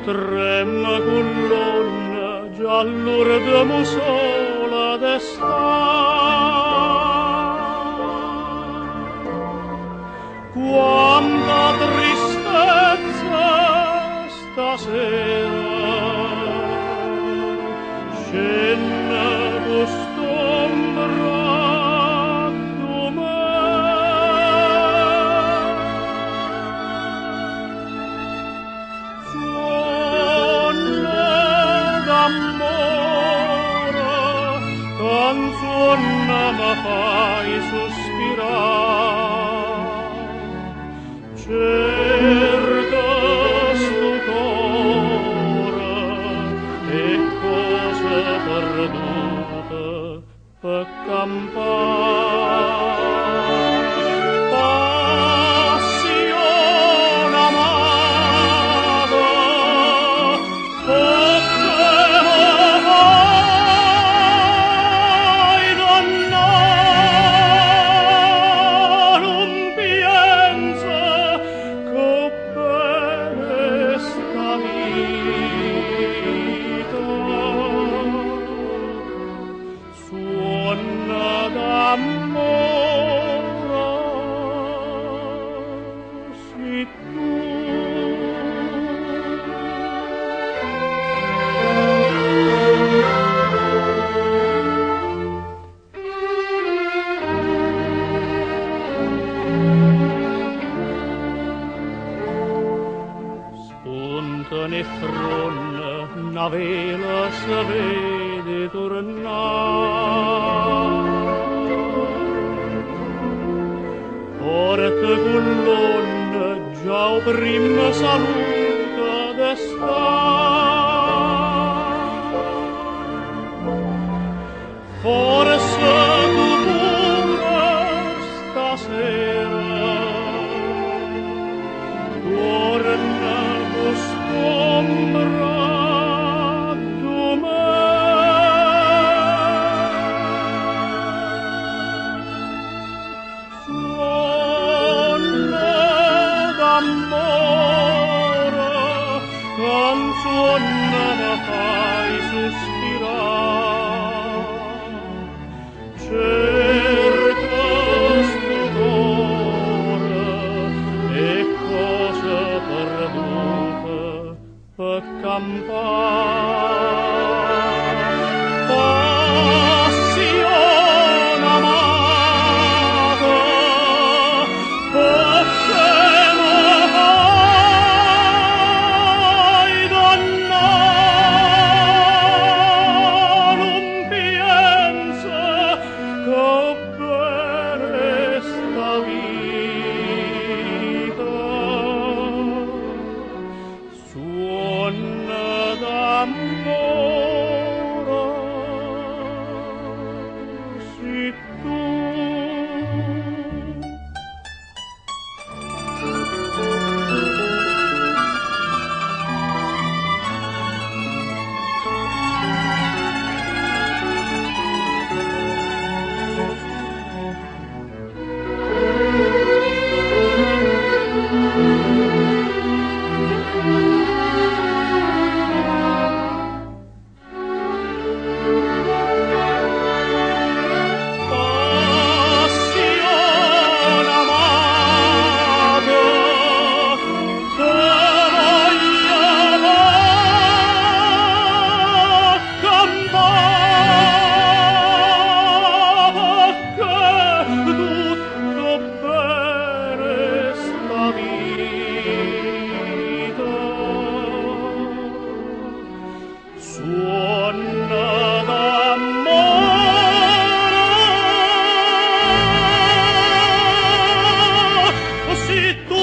Tremma colonna giallor de musola d'estate. Quanta tristezza stasera, scena quest'ombra canzone ma fai sospirare, cerca sto cuore e cose perdute per campare. Passione amata, ne fronna una vela si vede tornare. Porta colonna già o prima saluta d'estate. Forse tu pure stasera torna quest'ombra canzone ma fai sospirare, cerca sto cuore e cose perdute per campare. Passione amata, perché si tu